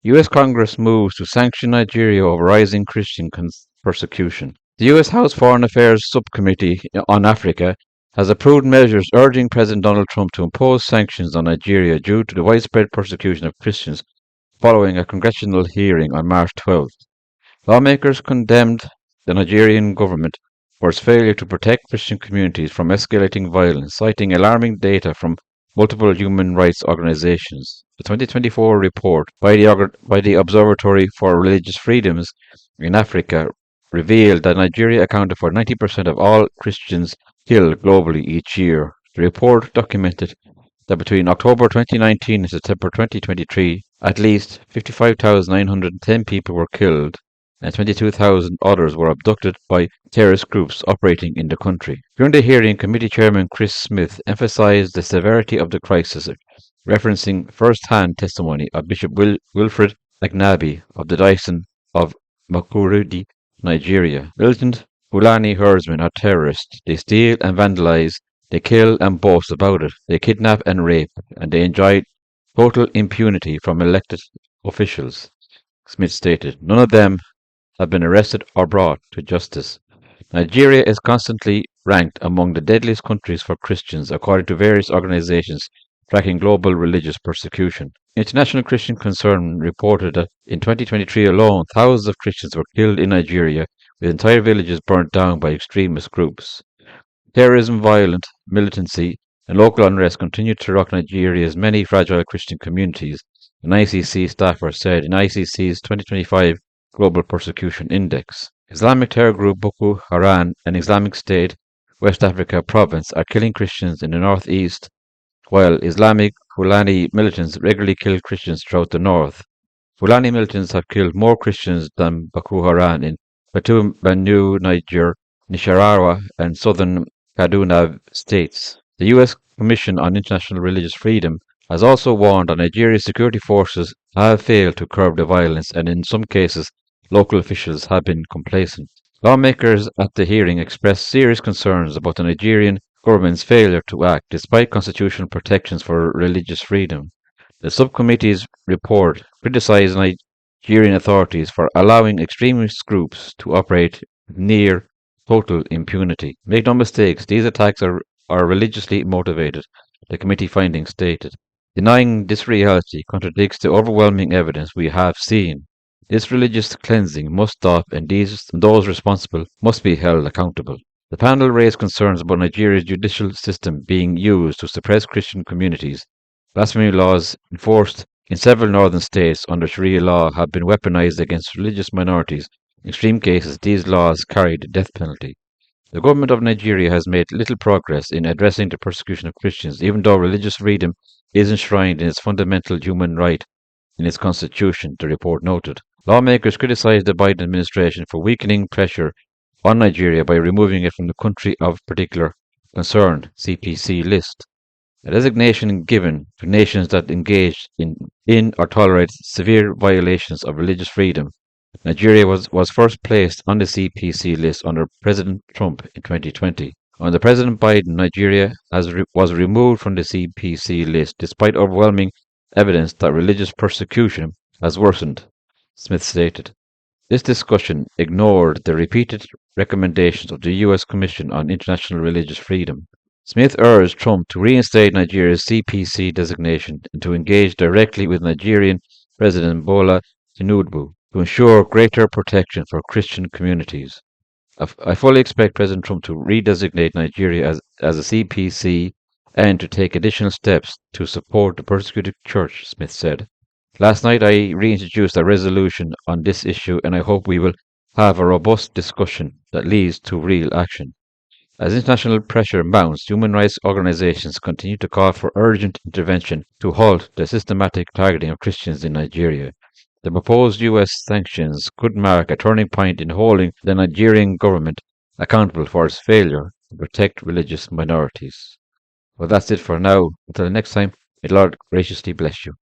U.S. Congress moves to sanction Nigeria over rising Christian persecution. The U.S. House Foreign Affairs Subcommittee on Africa has approved measures urging President Donald Trump to impose sanctions on Nigeria due to the widespread persecution of Christians following a congressional hearing on March 12th. Lawmakers condemned the Nigerian government for its failure to protect Christian communities from escalating violence, citing alarming data from multiple human rights organizations. The 2024 report by the Observatory for Religious Freedoms in Africa revealed that Nigeria accounted for 90% of all Christians killed globally each year. The report documented that between October 2019 and September 2023, at least 55,910 people were killed and 22,000 others were abducted by terrorist groups operating in the country. During the hearing, Committee Chairman Chris Smith emphasized the severity of the crisis, referencing first-hand testimony of Bishop Wilfred Agnabi of the Diocese of Makurdi, Nigeria. Militant Fulani herdsmen are terrorists. They steal and vandalize, they kill and boast about it, they kidnap and rape, and they enjoy total impunity from elected officials, Smith stated. None of them have been arrested or brought to justice. Nigeria is constantly ranked among the deadliest countries for Christians, according to various organizations tracking global religious persecution. International Christian Concern reported that in 2023 alone, thousands of Christians were killed in Nigeria, with entire villages burnt down by extremist groups. Terrorism, violent militancy, and local unrest continue to rock Nigeria's many fragile Christian communities, an ICC staffer said in ICC's 2025 Global Persecution Index. Islamic terror group Boko Haram and Islamic State West Africa province are killing Christians in the northeast, while Islamic Fulani militants regularly kill Christians throughout the north. Fulani militants have killed more Christians than Boko Haram in Banu, Niger, Nisharawa, and southern Kaduna states. The U.S. Commission on International Religious Freedom has also warned that Nigeria's security forces have failed to curb the violence, and in some cases, local officials have been complacent. Lawmakers at the hearing expressed serious concerns about the Nigerian government's failure to act despite constitutional protections for religious freedom. The subcommittee's report criticized Nigerian authorities for allowing extremist groups to operate with near total impunity. Make no mistakes, these attacks are religiously motivated, the committee findings stated. Denying this reality contradicts the overwhelming evidence we have seen. This religious cleansing must stop, and those responsible must be held accountable. The panel raised concerns about Nigeria's judicial system being used to suppress Christian communities. Blasphemy laws enforced in several northern states under Sharia law have been weaponized against religious minorities. In extreme cases, these laws carry the death penalty. The government of Nigeria has made little progress in addressing the persecution of Christians, even though religious freedom is enshrined in its fundamental human right in its constitution, the report noted. Lawmakers criticized the Biden administration for weakening pressure on Nigeria by removing it from the Country of Particular Concern (CPC) list, a designation given to nations that engage in or tolerate severe violations of religious freedom. Nigeria was first placed on the CPC list under President Trump in 2020. Under President Biden, Nigeria was removed from the CPC list despite overwhelming evidence that religious persecution has worsened, Smith stated. This discussion ignored the repeated recommendations of the U.S. Commission on International Religious Freedom. Smith urged Trump to reinstate Nigeria's CPC designation and to engage directly with Nigerian President Bola Tinubu to ensure greater protection for Christian communities. I fully expect President Trump to redesignate Nigeria as a CPC and to take additional steps to support the persecuted church, Smith said. Last night I reintroduced a resolution on this issue, and I hope we will have a robust discussion that leads to real action. As international pressure mounts, human rights organizations continue to call for urgent intervention to halt the systematic targeting of Christians in Nigeria. The proposed U.S. sanctions could mark a turning point in holding the Nigerian government accountable for its failure to protect religious minorities. Well, that's it for now. Until next time, may the Lord graciously bless you.